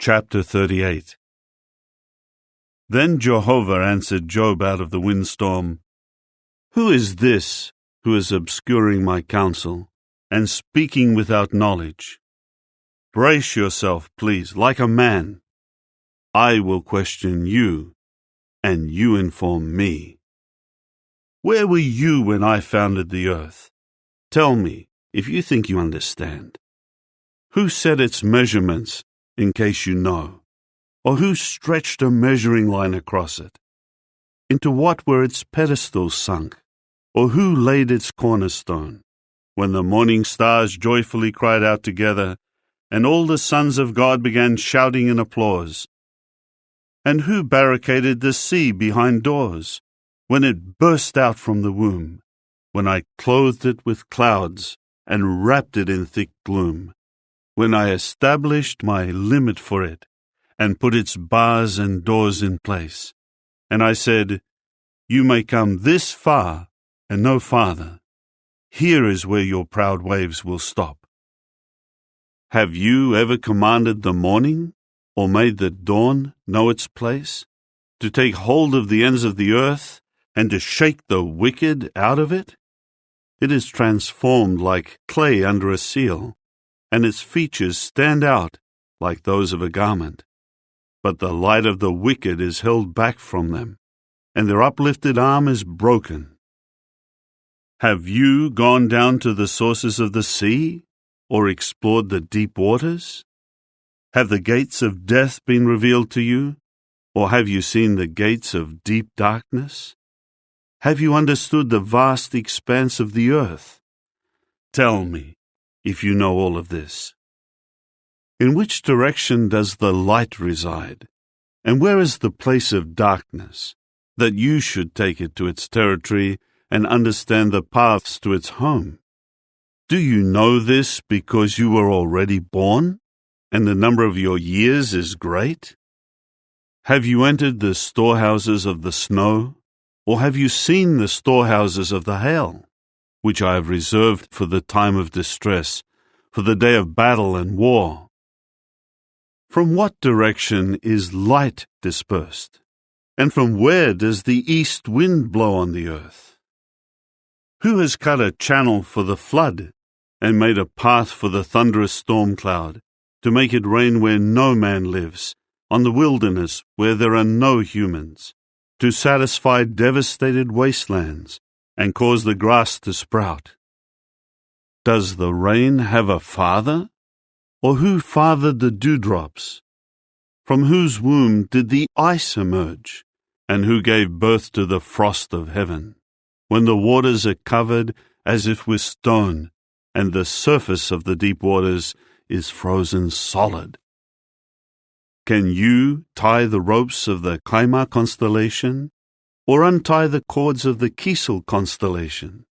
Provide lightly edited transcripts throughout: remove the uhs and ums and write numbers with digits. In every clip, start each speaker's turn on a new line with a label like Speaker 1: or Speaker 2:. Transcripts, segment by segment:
Speaker 1: Chapter 38. Then Jehovah answered Job out of the windstorm, "Who is this who is obscuring my counsel and speaking without knowledge? Brace yourself, please, like a man. I will question you, and you inform me. Where were you when I founded the earth? Tell me, if you think you understand. Who set its measurements, in case you know? Or who stretched a measuring line across it? Into what were its pedestals sunk? Or who laid its cornerstone? When the morning stars joyfully cried out together, and all the sons of God began shouting in applause. And who barricaded the sea behind doors, when it burst out from the womb, when I clothed it with clouds and wrapped it in thick gloom, when I established my limit for it, and put its bars and doors in place? And I said, You may come this far and no farther. Here is where your proud waves will stop. Have you ever commanded the morning, or made the dawn know its place, to take hold of the ends of the earth, and to shake the wicked out of it? It is transformed like clay under a seal, and its features stand out like those of a garment. But the light of the wicked is held back from them, and their uplifted arm is broken. Have you gone down to the sources of the sea, or explored the deep waters? Have the gates of death been revealed to you, or have you seen the gates of deep darkness? Have you understood the vast expanse of the earth? Tell me, if you know all of this. In which direction does the light reside, and where is the place of darkness, that you should take it to its territory and understand the paths to its home? Do you know this because you were already born, and the number of your years is great? Have you entered the storehouses of the snow, or have you seen the storehouses of the hail, which I have reserved for the time of distress, for the day of battle and war? From what direction is light dispersed, and from where does the east wind blow on the earth? Who has cut a channel for the flood, and made a path for the thunderous storm cloud, to make it rain where no man lives, on the wilderness where there are no humans, to satisfy devastated wastelands, and cause the grass to sprout? Does the rain have a father? Or who fathered the dewdrops? From whose womb did the ice emerge? And who gave birth to the frost of heaven, when the waters are covered as if with stone, and the surface of the deep waters is frozen solid? Can you tie the ropes of the Kaima constellation, or untie the cords of the Kisel constellation?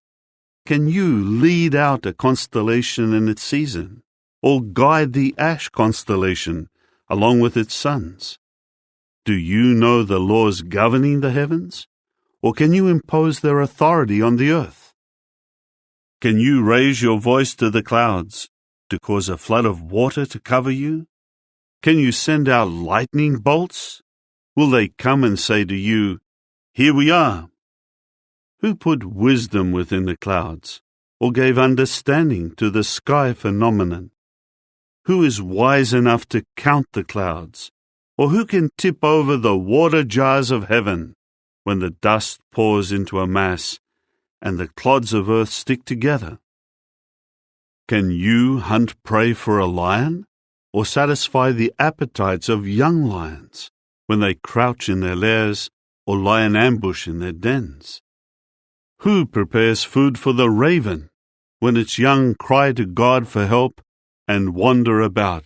Speaker 1: Can you lead out a constellation in its season, or guide the Ash constellation along with its sons? Do you know the laws governing the heavens, or can you impose their authority on the earth? Can you raise your voice to the clouds, to cause a flood of water to cover you? Can you send out lightning bolts? Will they come and say to you, Here we are? Who put wisdom within the clouds, or gave understanding to the sky phenomenon? Who is wise enough to count the clouds, or who can tip over the water jars of heaven, when the dust pours into a mass, and the clods of earth stick together? Can you hunt prey for a lion, or satisfy the appetites of young lions, when they crouch in their lairs, or lie in ambush in their dens? Who prepares food for the raven, when its young cry to God for help, and wander about,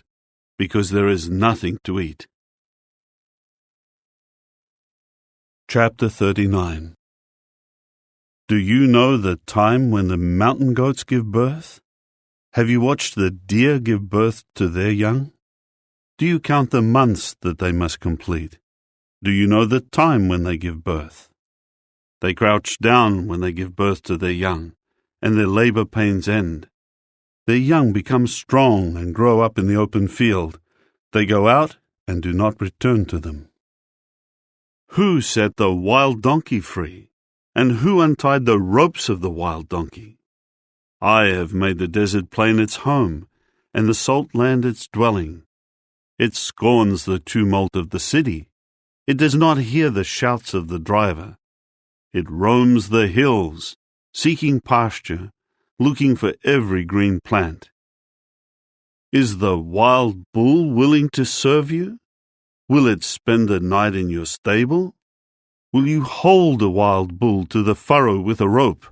Speaker 1: because there is nothing to eat? Chapter 39. Do you know the time when the mountain goats give birth? Have you watched the deer give birth to their young? Do you count the months that they must complete? Do you know the time when they give birth? They crouch down when they give birth to their young, and their labor pains end. Their young become strong and grow up in the open field. They go out and do not return to them? Who set the wild donkey free, and who untied the ropes of the wild donkey? I have made the desert plain its home, and the salt land its dwelling. It scorns the tumult of the city. It does not hear the shouts of the driver. It roams the hills, seeking pasture, looking for every green plant. Is the wild bull willing to serve you? Will it spend the night in your stable? Will you hold a wild bull to the furrow with a rope,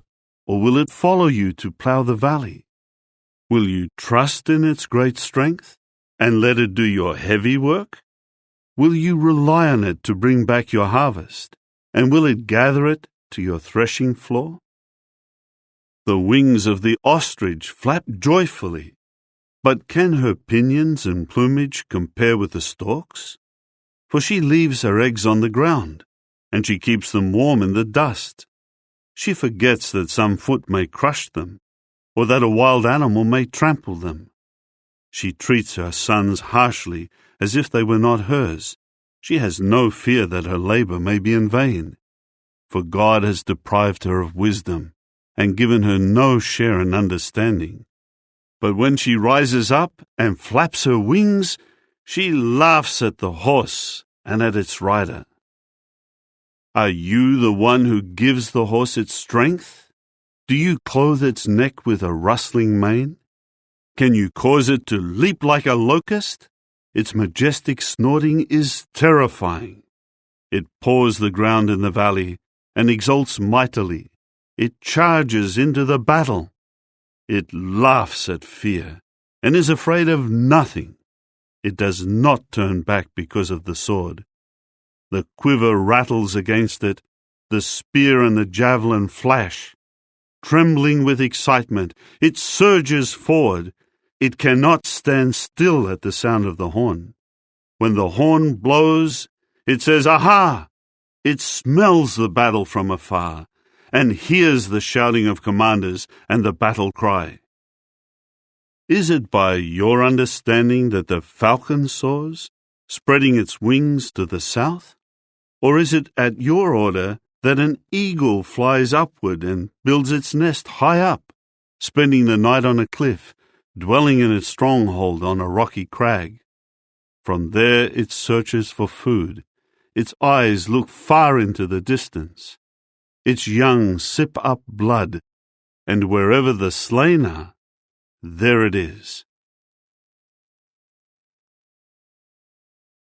Speaker 1: or will it follow you to plough the valley? Will you trust in its great strength, and let it do your heavy work? Will you rely on it to bring back your harvest, and will it gather it to your threshing floor? The wings of the ostrich flap joyfully, but can her pinions and plumage compare with the stork's? For she leaves her eggs on the ground, and she keeps them warm in the dust. She forgets that some foot may crush them, or that a wild animal may trample them. She treats her sons harshly as if they were not hers. She has no fear that her labor may be in vain. For God has deprived her of wisdom, and given her no share in understanding. But when she rises up and flaps her wings, she laughs at the horse and at its rider. Are you the one who gives the horse its strength? Do you clothe its neck with a rustling mane? Can you cause it to leap like a locust? Its majestic snorting is terrifying. It paws the ground in the valley and exults mightily. It charges into the battle. It laughs at fear and is afraid of nothing. It does not turn back because of the sword. The quiver rattles against it. The spear and the javelin flash. Trembling with excitement, it surges forward. It cannot stand still at the sound of the horn. When the horn blows, it says, "Aha!" It smells the battle from afar, and hears the shouting of commanders and the battle cry. Is it by your understanding that the falcon soars, spreading its wings to the south? Or is it at your order that an eagle flies upward and builds its nest high up, spending the night on a cliff, dwelling in its stronghold on a rocky crag? From there it searches for food. Its eyes look far into the distance. Its young sip up blood, and wherever the slain are, there it is.